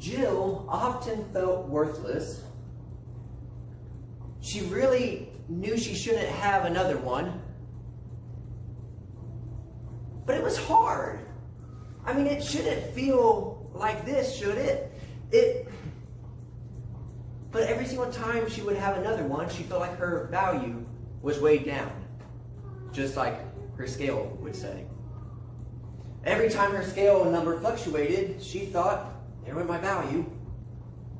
Jill often felt worthless. She really knew she shouldn't have another one. But it was hard. I mean, it shouldn't feel like this, should it? But every single time she would have another one, she felt like her value was weighed down. Just like her scale would say. Every time her scale number fluctuated, she thought, there went my value.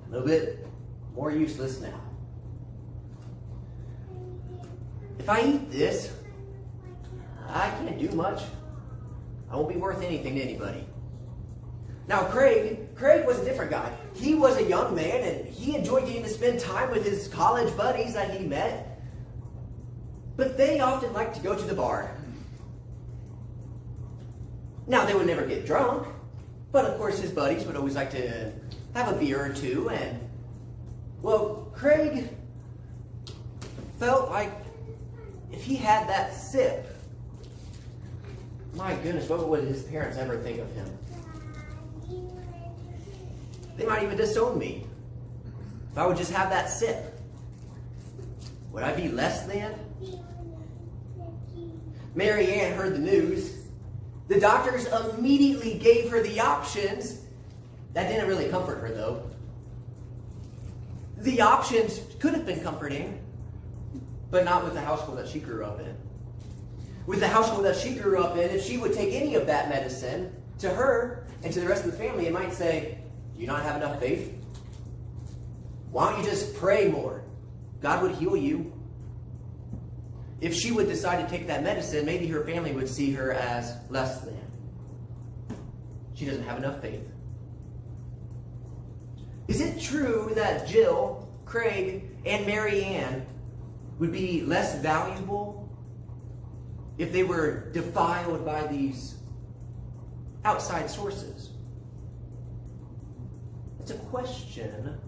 A little bit more useless now. If I eat this, I can't do much. I won't be worth anything to anybody. Now Craig was a different guy. He was a young man and he enjoyed getting to spend time with his college buddies that he met. But they often liked to go to the bar. Now they would never get drunk, but of course his buddies would always like to have a beer or two, and well, Craig felt like if he had that sip, my goodness, what would his parents ever think of him? They might even disown me. If I would just have that sip, would I be less than? Mary Ann heard the news. The doctors immediately gave her the options. That didn't really comfort her, though. The options could have been comforting, but not with the household that she grew up in. With the household that she grew up in, if she would take any of that medicine, to her and to the rest of the family, it might say, do you not have enough faith? Why don't you just pray more? God would heal you. If she would decide to take that medicine, maybe her family would see her as less than. She doesn't have enough faith. Is it true that Jill, Craig, and Mary Ann would be less valuable if they were defiled by these outside sources? It's a question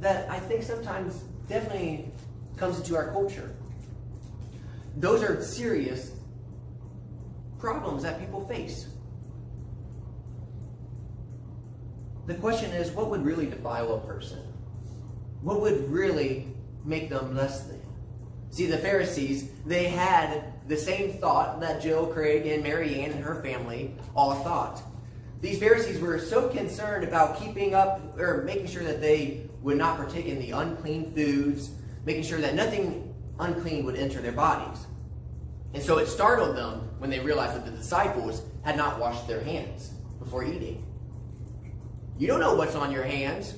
that I think sometimes definitely comes into our culture. Those are serious problems that people face. The question is, what would really defile a person? What would really make them less than? See, the Pharisees, they had the same thought that Jill, Craig, and Mary Ann and her family all thought. These Pharisees were so concerned about keeping up, or making sure that they would not partake in the unclean foods, making sure that nothing unclean would enter their bodies. And so it startled them when they realized that the disciples had not washed their hands before eating. You don't know what's on your hands.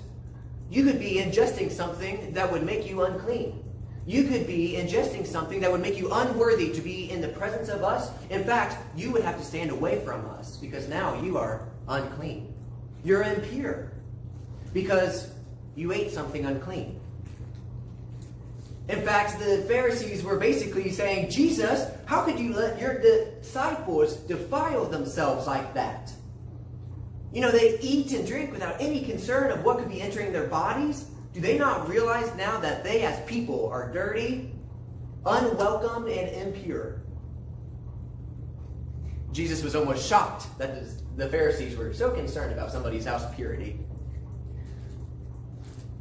You could be ingesting something that would make you unclean. You could be ingesting something that would make you unworthy to be in the presence of us. In fact, you would have to stand away from us because now you are unclean. You're impure because you ate something unclean. In fact, the Pharisees were basically saying, Jesus, how could you let your disciples defile themselves like that? You know, they eat and drink without any concern of what could be entering their bodies. Do they not realize now that they as people are dirty, unwelcome, and impure? Jesus was almost shocked that the Pharisees were so concerned about somebody's house purity.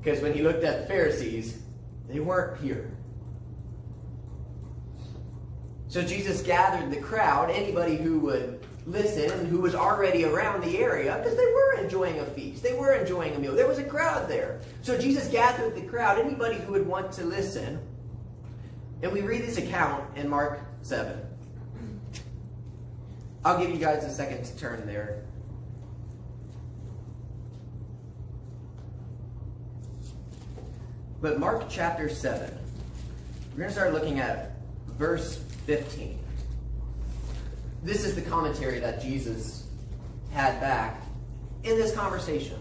Because when he looked at the Pharisees, they weren't pure. So Jesus gathered the crowd, anybody who would listen and who was already around the area, because they were enjoying a feast. They were enjoying a meal. There was a crowd there. So Jesus gathered the crowd, anybody who would want to listen. And we read this account in Mark 7. I'll give you guys a second to turn there. But Mark chapter 7, we're going to start looking at verse 15. This is the commentary that Jesus had back in this conversation.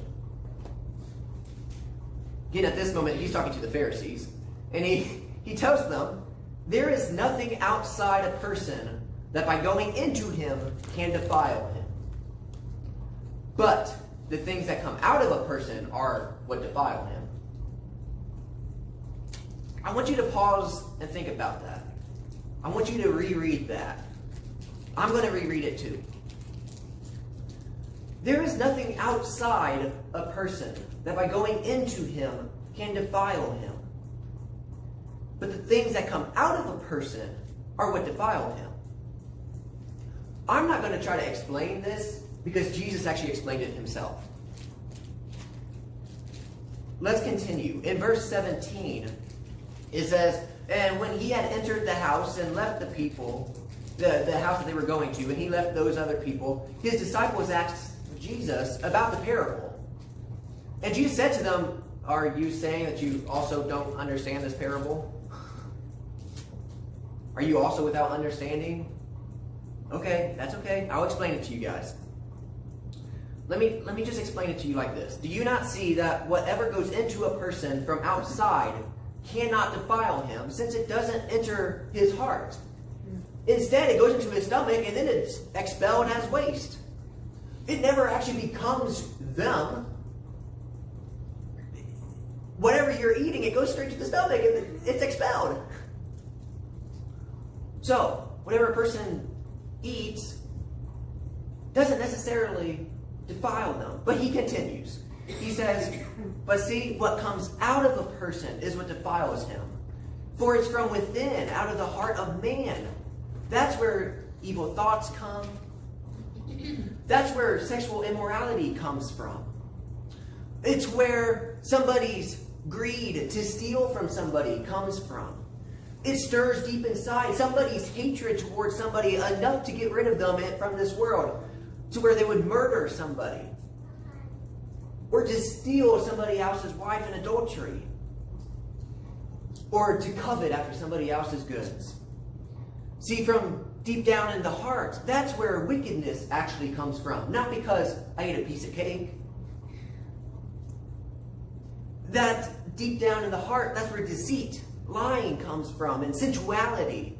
Again, at this moment, he's talking to the Pharisees, and he tells them, there is nothing outside a person that by going into him can defile him. But the things that come out of a person are what defile him. I want you to pause and think about that. I want you to reread that. I'm going to reread it too. There is nothing outside a person that by going into him can defile him. But the things that come out of a person are what defile him. I'm not going to try to explain this because Jesus actually explained it himself. Let's continue. In verse 17, it says, "And when he had entered the house and left the people, the house that they were going to, and he left those other people, his disciples asked Jesus about the parable. And Jesus said to them, 'Are you saying that you also don't understand this parable? Are you also without understanding?' Okay, that's okay. I'll explain it to you guys. Let me just explain it to you like this. Do you not see that whatever goes into a person from outside cannot defile him, since it doesn't enter his heart? Instead, it goes into his stomach and then it's expelled as waste. It never actually becomes them. Whatever you're eating, it goes straight to the stomach and it's expelled. So, whatever a person eats doesn't necessarily defile them. But he continues. He says, "But see, what comes out of a person is what defiles him. For it's from within, out of the heart of man. That's where evil thoughts come. That's where sexual immorality comes from. It's where somebody's greed to steal from somebody comes from. It stirs deep inside somebody's hatred towards somebody enough to get rid of them from this world, to where they would murder somebody, or to steal somebody else's wife in adultery, or to covet after somebody else's goods. See, from deep down in the heart, that's where wickedness actually comes from. Not because I ate a piece of cake. That deep down in the heart, that's where deceit, lying comes from, and sensuality,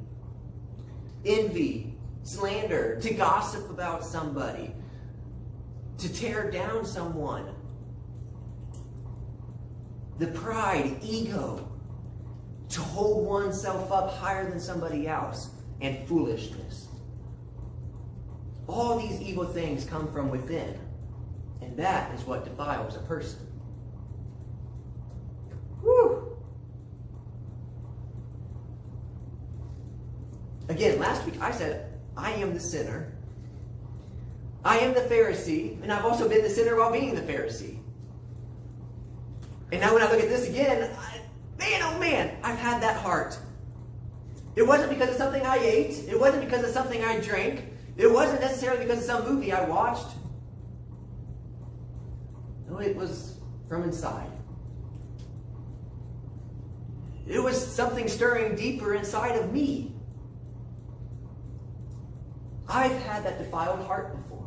envy, slander, to gossip about somebody, to tear down someone. The pride, ego, to hold oneself up higher than somebody else, and foolishness. All these evil things come from within, and that is what defiles a person. Whew. Again, last week I said, I am the sinner. I am the Pharisee, and I've also been the sinner while being the Pharisee. And now when I look at this again, man, oh man, I've had that heart. It wasn't because of something I ate. It wasn't because of something I drank. It wasn't necessarily because of some movie I watched. No, it was from inside. It was something stirring deeper inside of me. I've had that defiled heart before.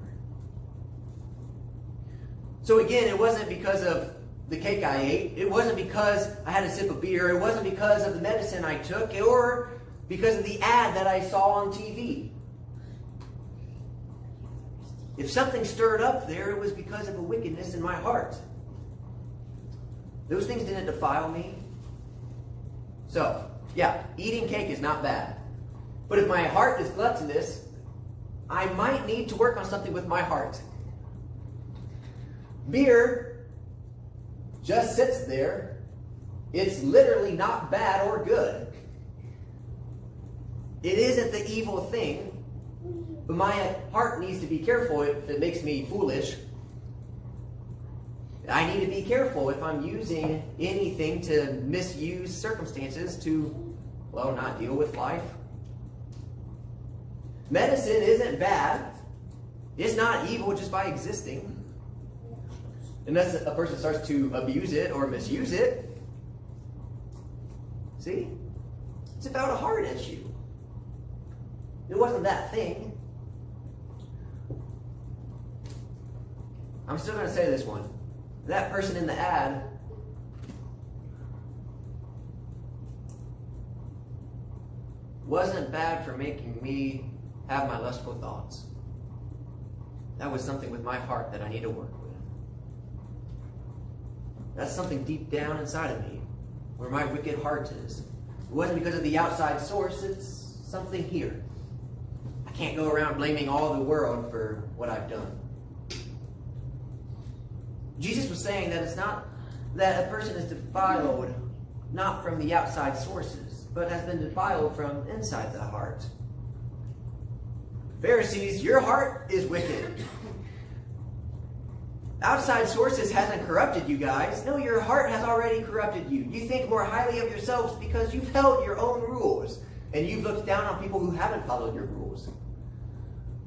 So again, it wasn't because of the cake I ate. It wasn't because I had a sip of beer. It wasn't because of the medicine I took, or because of the ad that I saw on TV. If something stirred up there, it was because of a wickedness in my heart. Those things didn't defile me. So, yeah, eating cake is not bad. But if my heart is gluttonous, I might need to work on something with my heart. Beer just sits there. It's literally not bad or good. It isn't the evil thing, but my heart needs to be careful if it makes me foolish. I need to be careful if I'm using anything to misuse circumstances to, well, not deal with life. Medicine isn't bad. It's not evil just by existing. Unless a person starts to abuse it or misuse it. See? It's about a heart issue. It wasn't that thing. I'm still going to say this one. That person in the ad wasn't bad for making me have my lustful thoughts. That was something with my heart that I need to work with. That's something deep down inside of me, where my wicked heart is. It wasn't because of the outside source, it's something here. I can't go around blaming all the world for what I've done. Jesus was saying that it's not that a person is defiled not from the outside sources, but has been defiled from inside the heart. Pharisees, your heart is wicked. Outside sources hasn't corrupted you guys. No, your heart has already corrupted you. You think more highly of yourselves because you've held your own rules, and you've looked down on people who haven't followed your rules.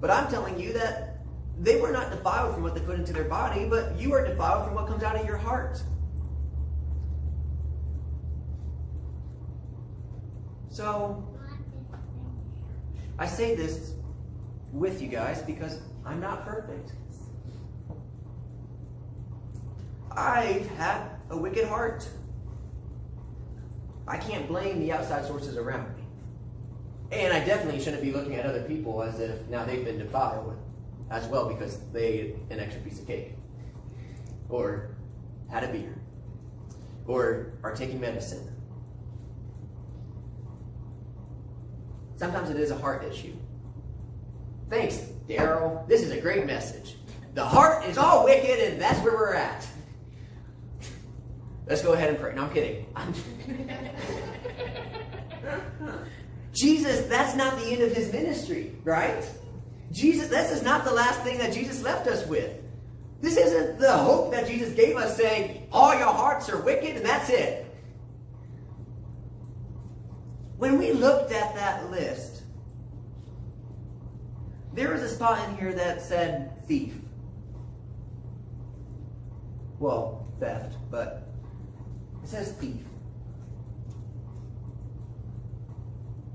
But I'm telling you that they were not defiled from what they put into their body, but you are defiled from what comes out of your heart. So, I say this with you guys because I'm not perfect. I've had a wicked heart. I can't blame the outside sources around me. And I definitely shouldn't be looking at other people as if now they've been defiled as well because they ate an extra piece of cake. Or had a beer. Or are taking medicine. Sometimes it is a heart issue. Thanks, Daryl. This is a great message. The heart is all wicked and that's where we're at. Let's go ahead and pray. No, I'm kidding. Jesus, that's not the end of his ministry, right? Jesus, this is not the last thing that Jesus left us with. This isn't the hope that Jesus gave us saying, all your hearts are wicked and that's it. When we looked at that list, there was a spot in here that said thief. Well, theft, but it says thief.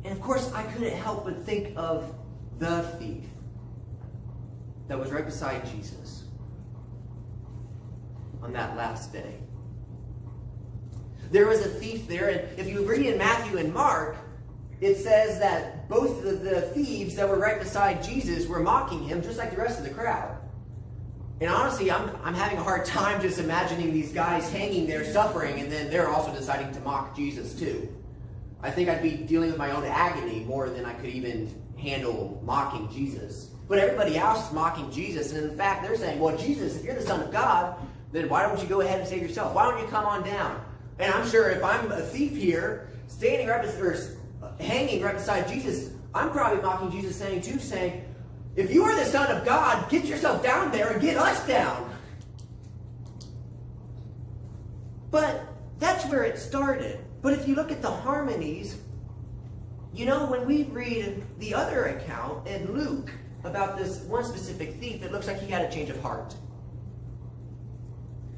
And of course, I couldn't help but think of the thief that was right beside Jesus on that last day. There was a thief there, and if you read in Matthew and Mark, it says that both of the thieves that were right beside Jesus were mocking him just like the rest of the crowd. And honestly, I'm having a hard time just imagining these guys hanging there suffering, and then they're also deciding to mock Jesus too. I think I'd be dealing with my own agony more than I could even handle mocking Jesus. But everybody else is mocking Jesus, and in fact, they're saying, well, Jesus, if you're the Son of God, then why don't you go ahead and save yourself? Why don't you come on down? And I'm sure if I'm a thief here, standing right beside, or hanging right beside Jesus, I'm probably mocking Jesus saying, if you are the Son of God, get yourself down there and get us down. But that's where it started. But if you look at the harmonies, you know, when we read the other account in Luke about this one specific thief, it looks like he had a change of heart.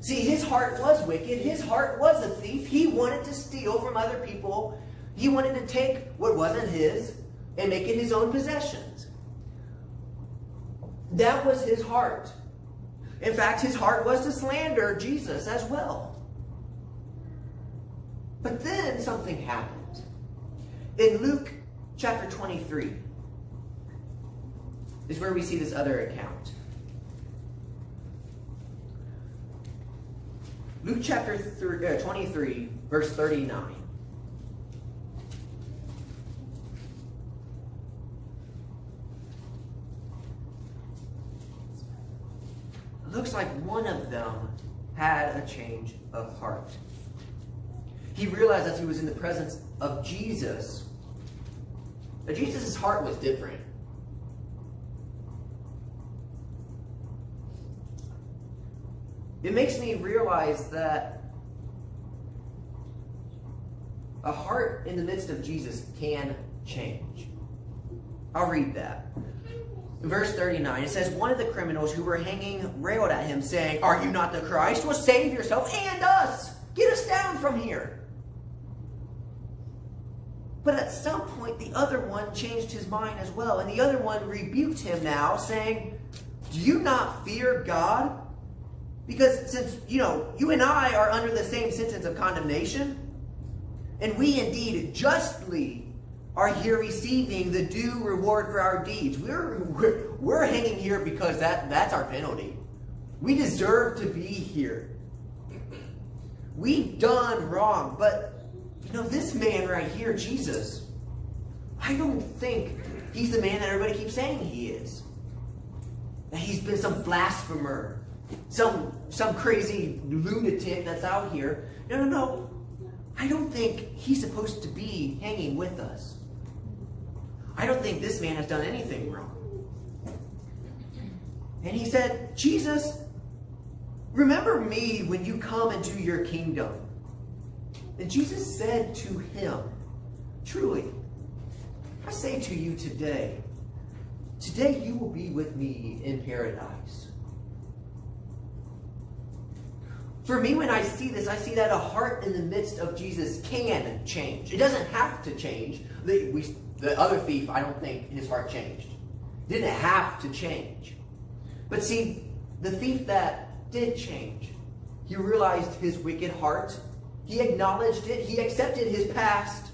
See, his heart was wicked. His heart was a thief. He wanted to steal from other people. He wanted to take what wasn't his and make it his own possessions. That was his heart. In fact, his heart was to slander Jesus as well. But then something happened. In Luke chapter 23 is where we see this other account. Luke chapter 23, verse 39. It looks like one of them had a change of heart. He realized as he was in the presence of Jesus, that Jesus' heart was different. It makes me realize that a heart in the midst of Jesus can change. I'll read that. In verse 39, it says, one of the criminals who were hanging railed at him, saying, "Are you not the Christ? Well, save yourself and us. Get us down from here." But at some point, the other one changed his mind as well. And the other one rebuked him now, saying, "Do you not fear God? Because since, you and I are under the same sentence of condemnation, and we indeed justly are here receiving the due reward for our deeds." We're hanging here because that's our penalty. We deserve to be here. We've done wrong, but this man right here, Jesus, I don't think he's the man that everybody keeps saying he is. That he's been some blasphemer, some crazy lunatic that's out here. No. I don't think he's supposed to be hanging with us. I don't think this man has done anything wrong. And he said, Jesus, remember me when you come into your kingdom. And Jesus said to him, truly, I say to you today you will be with me in paradise. For me, when I see this, I see that a heart in the midst of Jesus can change. It doesn't have to change. The other thief, I don't think his heart changed. Didn't have to change. But see, the thief that did change, he realized his wicked heart. He acknowledged it. He accepted his past.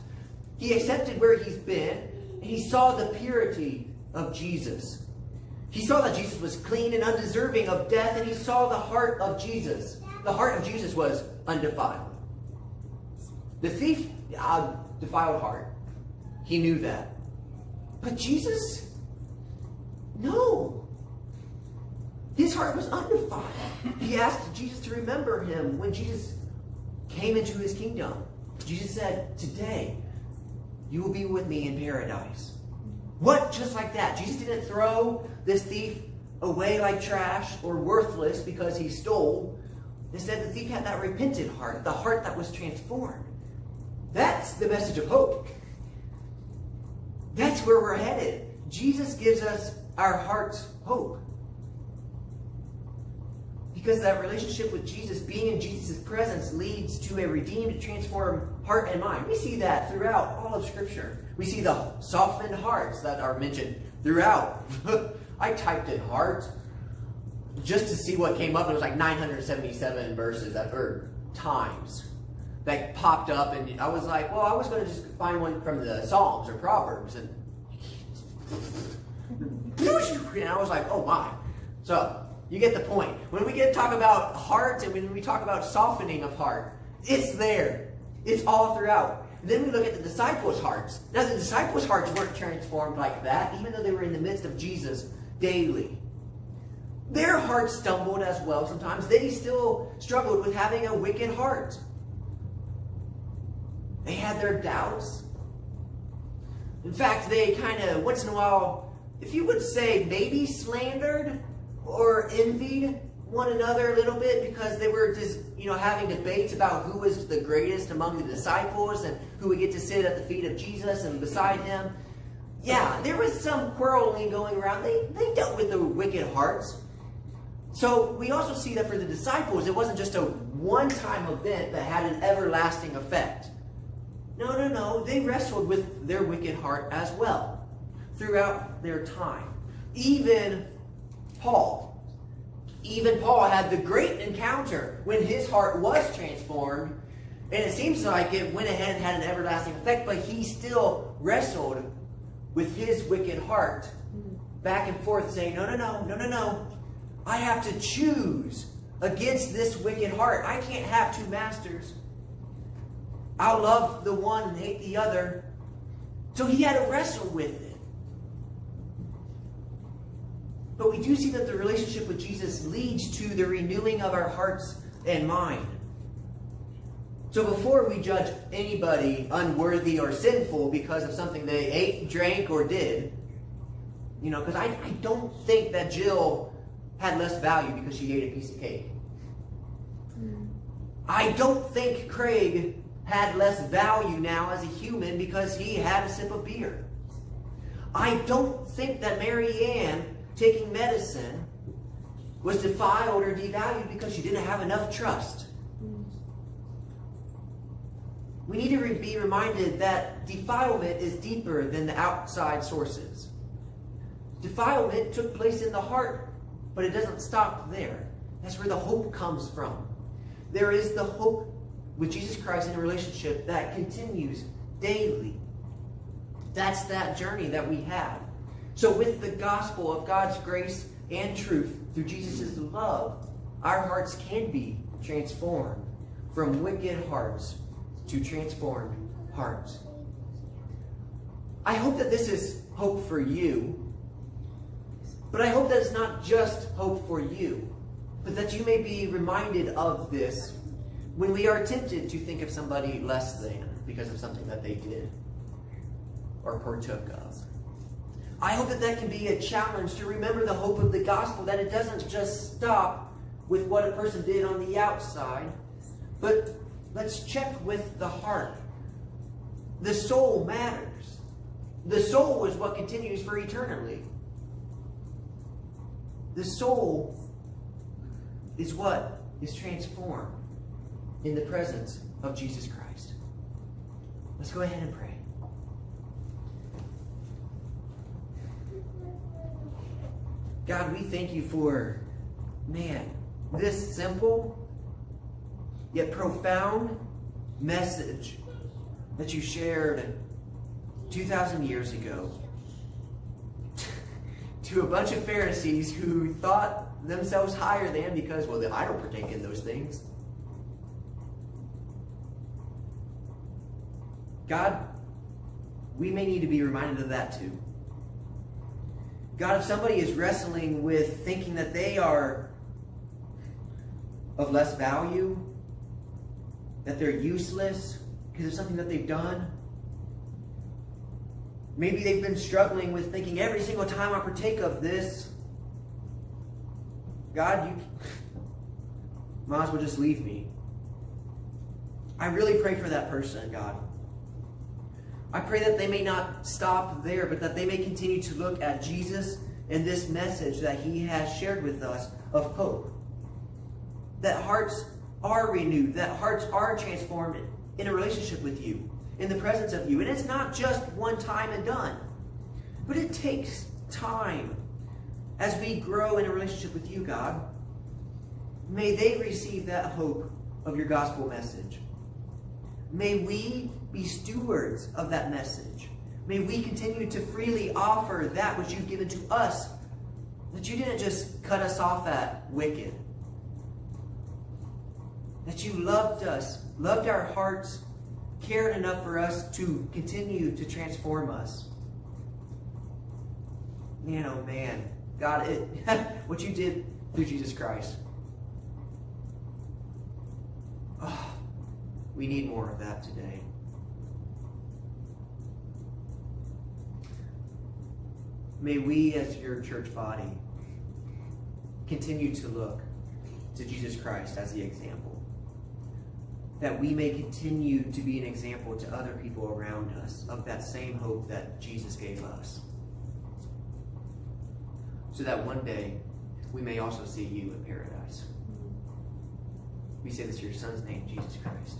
He accepted where he's been. And he saw the purity of Jesus. He saw that Jesus was clean and undeserving of death, and he saw the heart of Jesus. The heart of Jesus was undefiled. The thief, defiled heart. He knew that. But Jesus, no. His heart was undefiled. He asked Jesus to remember him when Jesus came into his kingdom. Jesus said, today, you will be with me in paradise. What? Just like that. Jesus didn't throw this thief away like trash or worthless because he stole. Instead, the thief had that repentant heart, the heart that was transformed. That's the message of hope. That's where we're headed. Jesus gives us our heart's hope. Because that relationship with Jesus, being in Jesus' presence, leads to a redeemed, transformed heart and mind. We see that throughout all of Scripture. We see the softened hearts that are mentioned throughout. I typed in heart just to see what came up. It was like 977 verses or times that popped up. And I was like, well, I was going to just find one from the Psalms or Proverbs. And I was like, oh my. So you get the point. When we get to talk about heart and when we talk about softening of heart, it's there. It's all throughout. And then we look at the disciples' hearts. Now, the disciples' hearts weren't transformed like that, even though they were in the midst of Jesus daily. Their hearts stumbled as well sometimes. They still struggled with having a wicked heart. They had their doubts. In fact, they kind of, once in a while, if you would say maybe slandered or envied one another a little bit because they were just, having debates about who was the greatest among the disciples and who would get to sit at the feet of Jesus and beside him. Yeah, there was some quarreling going around. They dealt with the wicked hearts. So we also see that for the disciples, it wasn't just a one-time event that had an everlasting effect. No. They wrestled with their wicked heart as well throughout their time. Even Paul had the great encounter when his heart was transformed, and it seems like it went ahead and had an everlasting effect, but he still wrestled with his wicked heart back and forth saying, no. I have to choose against this wicked heart. I can't have two masters. I'll love the one and hate the other. So he had to wrestle with it. But we do see that the relationship with Jesus leads to the renewing of our hearts and mind. So before we judge anybody unworthy or sinful because of something they ate, drank, or did, because I don't think that Jill had less value because she ate a piece of cake. I don't think Craig had less value now as a human because he had a sip of beer. I don't think that Mary Ann taking medicine was defiled or devalued because she didn't have enough trust. We need to be reminded that defilement is deeper than the outside sources. Defilement took place in the heart, but it doesn't stop there. That's where the hope comes from. There is the hope with Jesus Christ in a relationship that continues daily. That's that journey that we have. So with the gospel of God's grace and truth through Jesus' love, our hearts can be transformed from wicked hearts to transformed hearts. I hope that this is hope for you, but I hope that it's not just hope for you. but that you may be reminded of this when we are tempted to think of somebody less than because of something that they did or partook of. I hope that that can be a challenge to remember the hope of the gospel, that it doesn't just stop with what a person did on the outside, but let's check with the heart. The soul matters. The soul is what continues for eternally. The soul is what is transformed in the presence of Jesus Christ. Let's go ahead and pray. God, we thank you for, this simple yet profound message that you shared 2,000 years ago to a bunch of Pharisees who thought themselves higher than because, I don't partake in those things. God, we may need to be reminded of that too. God, if somebody is wrestling with thinking that they are of less value, that they're useless because of something that they've done, maybe they've been struggling with thinking every single time I partake of this, God, you might as well just leave me. I really pray for that person, God. I pray that they may not stop there, but that they may continue to look at Jesus and this message that he has shared with us of hope. That hearts are renewed, that hearts are transformed in a relationship with you, in the presence of you. And it's not just one time and done, but it takes time as we grow in a relationship with you, God. May they receive that hope of your gospel message. May we be stewards of that message. May we continue to freely offer that which you've given to us, that you didn't just cut us off at wicked. That you loved us, loved our hearts, cared enough for us to continue to transform us. Man, oh man. God, what you did through Jesus Christ. Oh, we need more of that today. May we as your church body continue to look to Jesus Christ as the example. That we may continue to be an example to other people around us of that same hope that Jesus gave us. So that one day we may also see you in paradise. We say this in your Son's name, Jesus Christ.